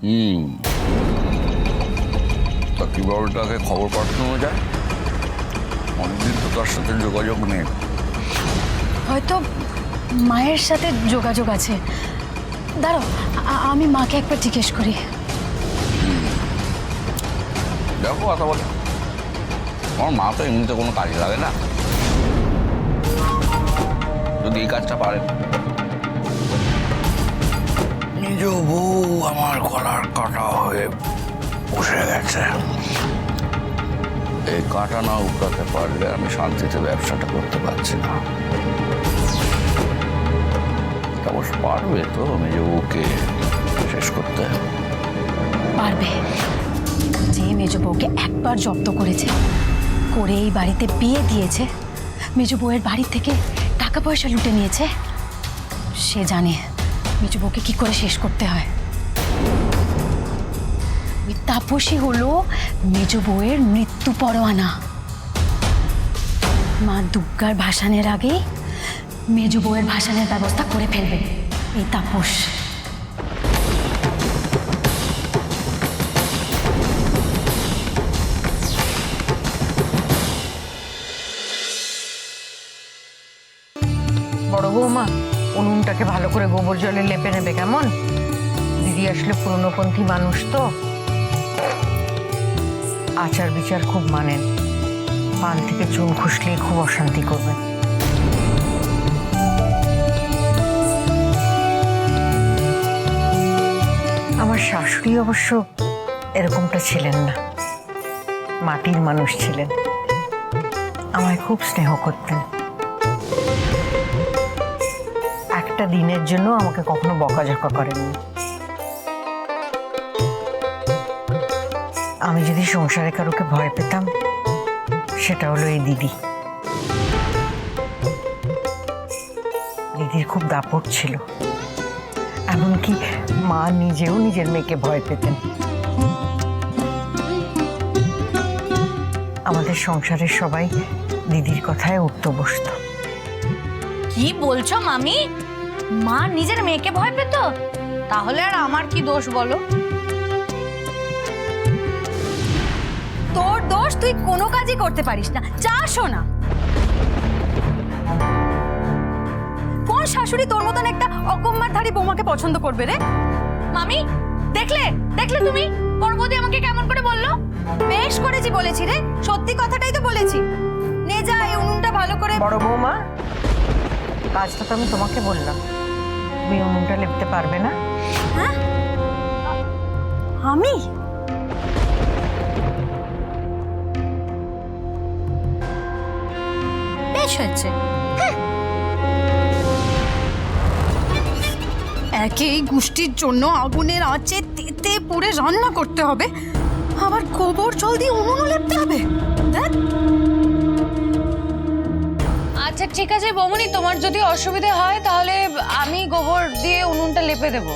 হুম, তা কিভাবে তাকে খবর পাঠানো যায়? অনেকদিন তো তার সাথে যোগাযোগ নেই। হয়তো মায়ের সাথে যোগাযোগ আছে। দাঁড়াও, আমি মাকে একবার জিজ্ঞেস করি। দেখো কথা বলে, আমার মা তো এমনিতে কোনো কাজে লাগে না, যদি এই কাজটা পারে। নিজ বউ আমার গলার কাটা হয়ে বসে গেছে। এই কাটা না উঠাতে পারলে আমি শান্তিতে ব্যবসাটা করতে পারছি না। অবশ্য পারবে তো মেজ বউকে শেষ করতে? পারবে। যে মেজ বউকে একবার জব্দ করেছে, করে এই বাড়িতে বিয়ে দিয়েছে, মেজ বউয়ের বাড়ি থেকে টাকা পয়সা লুটে নিয়েছে, সে জানে মেজ বউকে কি করে শেষ করতে হয়। ওই তাপসী হলো মেজ বউয়ের মৃত্যু পরোয়ানা। মা দুর্গার ভাসানের আগেই মেজ বউয়ের ভাসানের ব্যবস্থা করে ফেলবে এই তাপস। বড় বৌমা, উনুনটাকে ভালো করে গোবর জলে লেপে নেবে কেমন? দিদি আসলে পুরনোপন্থী মানুষ তো, আচার বিচার খুব মানেন। পান থেকে চুন খুসলে খুব অশান্তি করবেন। আমার শাশুড়ি অবশ্য এরকমটা ছিলেন না, মাটির মানুষ ছিলেন, আমায় খুব স্নেহ করতেন। একটা দিনের জন্য আমাকে কখনো বকাঝকা করেননি। আমি যদি সংসারে কারোকে ভয় পেতাম, সেটা হলো এই দিদি। দিদির খুব দাপট ছিল, এমনকি মা নিজেও নিজের মেয়েকে ভয় পেতেন। আমাদের সংসারের সবাই দিদির কথায় উঠতে বসতো। কি বলছো মামি? মা নিজের মেয়েকে ভয় পেত? তাহলে আর আমার কি দোষ বলো? তোর দোষ, তুই কোনো কাজই করতে পারিস না। চাসও না। কোন শাশুড়ি তোর মতন একটা অকম্মারধারী বৌমাকে পছন্দ করবে রে? মামি, দেখলে দেখলে তুমি পর্বতী আমাকে কেমন করে বললো? বেশ করেছি বলেছি রে, সত্যি কথাটাই তো বলেছি। নে যা, এই উনুনটা ভালো করে। বড় বৌমা, কাজটা তো আমি তোমাকে বললাম, তুমি উনুনটা লেপতে পারবে না? হ্যাঁ, আমি? বেশ হয়েছে। একই গোষ্ঠীর জন্য আগুনের আঁচে তেতে পুড়ে রান্না করতে হবে, আবার গোবর জল দিয়ে উনুনও লেপতে হবে। দেখ, আচ্ছা ঠিক আছে বৌমনি, তোমার যদি অসুবিধা হয় তাহলে আমি গোবর দিয়ে উনুনটা লেপে দেবো।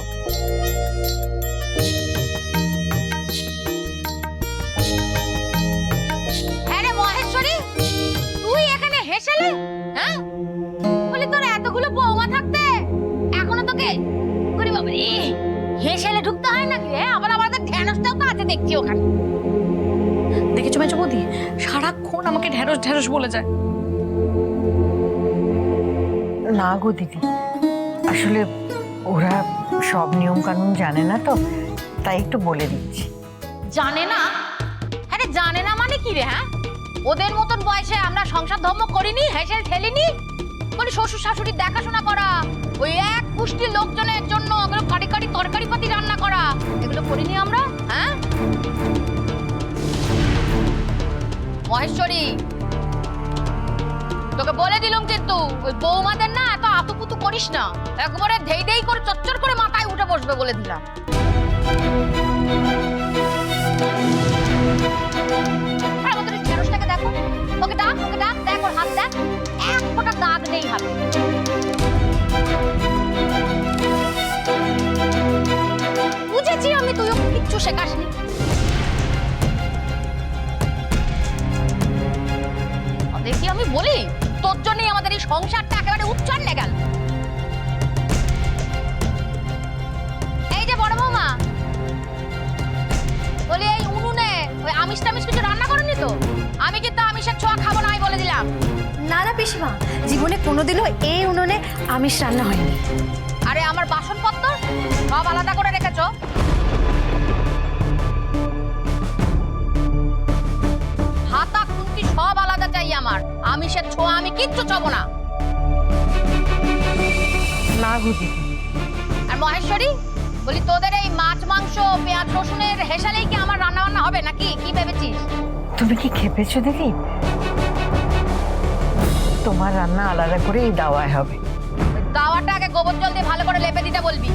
আরে মহেশ্বরী, তুই এখানে হেসেলে? হ্যাঁ, বলি তোর এতগুলো বৌমা থাকতে এখনো তোকে করি বাবা রে হেসেলে ঢুকতে হয় নাকি রে? আবার আমাদের ঢ্যাঁড়সটাও তো আছে দেখছি ওখানে। দেখেছো মেজো বৌদি, সারাক্ষণ আমাকে ঢেঁড়স ঢেঁড়স বলে যায়। না গো দিদি, আসলে ওরা সব নিয়ম কানুন জানে না তো, তাই একটু বলে দিচ্ছি। জানে না? আরে জানে না মানে কি রে? হ্যাঁ, ওদের মতন বয়সে আমরা সংসার ধর্ম করিনি, হেসেল ঠেলিনি, বলি শ্বশুর শাশুড়ির দেখাশোনা করা, ওই এক পুষ্টির লোকজনের জন্য ওগুলো কারি কারি তরকারি পাতি রান্না করা, এগুলো করিনি আমরা? হ্যাঁ মহেশ্বরী, তোকে বলে দিলাম কিন্তু ওই বৌমাদের না এত আতুপুতু করিস না, একবারে ধেই ধেই করে চচ্চর করে মাথায় উঠে বসবে বলে দিলাম। আমাদের ঢেঁড়সটাকে দেখো, ওকে ডাক, ওকে ডাক, দেখ ওর হাত দেখ, এক ফোঁটা দাগ নেই হাতে। বুঝেছি আমি, তুই ওকে কিচ্ছু শেখাসনি। দেখি আমি বলি, তোর জন্যই আমাদের এই সংসারটা একেবারে উচ্ছন্নে গেল। এই যে বড় বৌমা, আমিষ টামিষ কিছু রান্না করনি তো? আমি কিন্তু আমিষের ছোঁয়া খাবো না, আমি বলে দিলাম। না না পিসিমা, জীবনে কোনোদিনও এই উনুনে আমিষ রান্না হয়নি। আরে আমার বাসনপত্র সব আলাদা করে রেখেছো। হাতা খুন্তি সব আলাদা চাই আমার। আমিষের ছোঁয়া আমি কিচ্ছু চাবো না। না গো দিদি। আর মহেশ্বরী, বলি তোদের এই মাছ মাংস পেঁয়াজ রসুনের হেসালেই কি আমার রান্না বান্না হবে নাকি? কি ভেবেছিস? তুমি কি খেপেছো দিদি? তোমার রান্না আলাদা করে এই দাওয়ায় হবে। ওই দাওয়াটা আগে গোবর জল দিয়ে ভালো করে লেপে দিতে বলবি।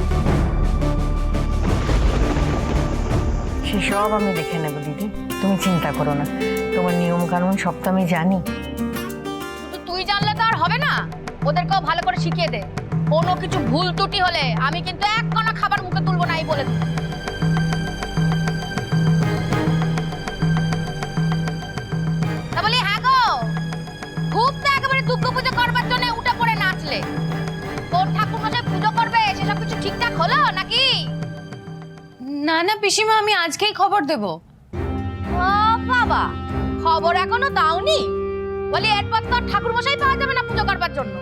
সেসব আমি দেখে নেবো দিদি, তুমি চিন্তা করো না। তোমার নিয়ম কানুন সব তো আমি জানি। শুধু তুই জানলে তো আর হবে না, ওদেরকেও ভালো করে শিখিয়ে দে। কোনো কিছু ভুল ত্রুটি হলে আমি কিন্তু এক কণা খাবার মুখে তুলবো না, এই বলে দিই। তা বলি হ্যাঁ গো, খুব তো একেবারে দুর্গা পুজো করবার জন্য উঠে পড়ে নাচলে। কোন ঠাকুর মশাই পুজো করবে সেসব কিছু ঠিকঠাক হলো নাকি? না না পিসিমা, আমি আজকেই খবর দেব। ও বাবা, খবর এখনো দাওনি? বলি এরপর তো ঠাকুর মশাই পাওয়া যাবে না পুজো করবার জন্য।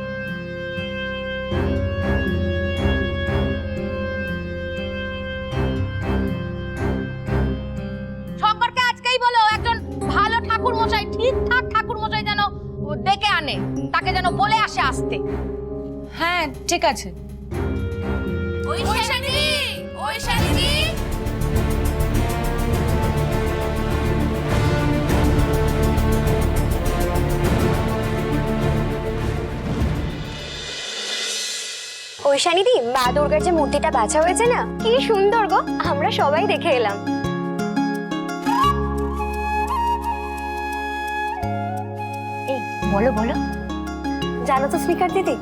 শঙ্করকে আজকেই বলো একজন ভালো ঠাকুর মশাই, ঠিকঠাক ঠাকুর মশাই যেন ডেকে আনে, তাকে যেন বলে আসে আসতে। হ্যাঁ ঠিক আছে। ওই শালিনী, ওই শালিনী। ঐশানীদি, মা দুর্গার যে মূর্তিটা বাছা হয়েছে না, কি সুন্দর গো, আমরা সবাই দেখে এলাম। এই বলো বলো, জানো তো স্পিকার দিদি,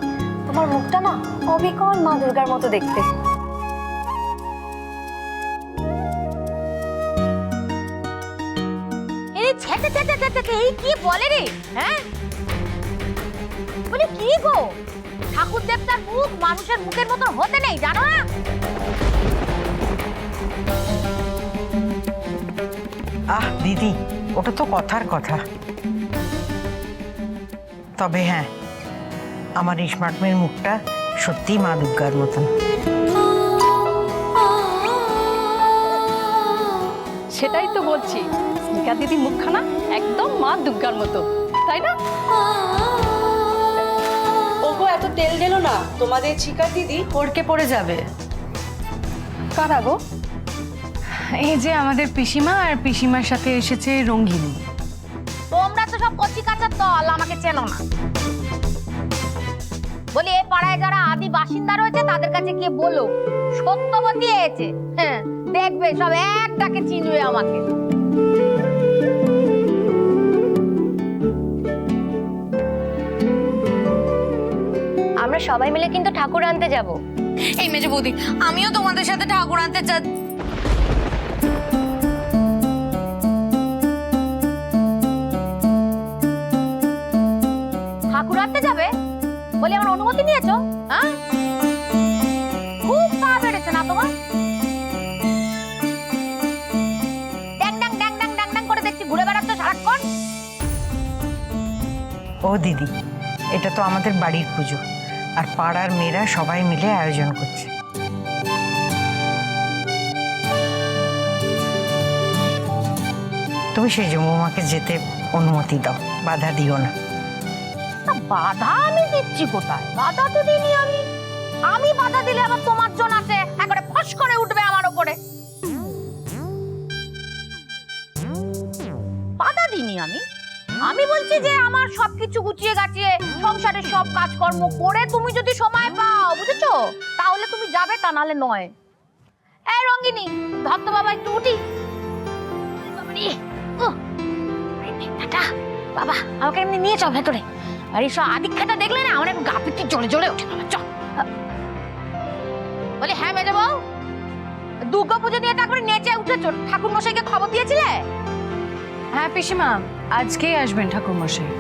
তোমার মুখটা না অবিকল মা দুর্গার মতো দেখতে। এই ছেটে ছেটে ছেটে এই কি বলে রে? হ্যাঁ বলি কি গো, ঠাকুর দেবতার মুখ মানুষের মুখের মতো হতে নেই, জানো না? আহ দিদি, ওটা তো কথার কথা। তবে হ্যাঁ, আমার স্মার্ট মেয়ের মুখটা সত্যি মা দুর্গার মতন। সেটাই তো বলছি, স্মিকা দিদি মুখখানা একদম মা দুর্গার মতো, তাই না? ওগো, এত তেল ঢেলো না, তোমাদের শিকার দিদি পড়কে পড়ে যাবে। কারা গো? এই যে আমাদের পিসিমা, আর পিসিমার সাথে এসেছে রঙ্গিনী। তোমরা তো সব কচি কাঁচার দল, আমাকে চেনো না। বলি এই পাড়ায় যারা আদি বাসিন্দা রয়েছে তাদের কাছে গিয়ে বলো সত্যবতী এসেছে। হ্যাঁ দেখবে সব এক ডাকে চিনবে আমাকে। আমরা সবাই মিলে কিন্তু ঠাকুর আনতে যাব। এই মেজে বৌদি, আমিও তোমাদের সাথে ঠাকুর আনতে চাচ্ছি। ঠাকুর আনতে যাবে বলি, আমার অনুমতি নিয়েছো? হ্যাঁ খুব পা বেড়েছে না তোমার? ড্যাং ড্যাং ড্যাং ড্যাং ড্যাং ড্যাং করে দেখছি ঘুরে বেড়াচ্ছ সারাক্ষণ। ও দিদি, এটা তো আমাদের বাড়ির পুজো, আর পাড়ার মেয়েরা সবাই মিলে আয়োজন করছে। তুমি সেই বৌমাকে যেতে অনুমতি দাও, বাধা দিও না। বাধা আমি দিচ্ছি কোথায়? বাধা তো দিইনি আমি। আমি বাধা দিলে আবার তোমার জন আছে একবারে ফস করে উঠবে আমার উপরে। বাধা দিইনি আমি। আমি বলছি যে আমার সবকিছু গুছিয়ে গাছিয়ে সংসারের সব কাজকর্ম করে তুমি যদি সময় পাও, বুঝেছো, তাহলে তুমি যাবে, তা নাহলে নয়। এই রঙ্গিনী, ধর তো বাবা একটু উঠি। বাবা আমাকে এমনি নিয়ে চল ভেতরে। আর এই সব আদিক্ষাটা দেখলে না আমার একটু গা পিত্তি জ্বলে জ্বলে ওঠে। বাবা চল। বলি হ্যাঁ মেজে বউ, দুর্গা পুজো নিয়ে তারপরে নেচে উঠেছো, ঠাকুর মশাইকে খবর দিয়েছিলে? হ্যাঁ পিসিমা, আজকেই আসবেন ঠাকুর মশাই।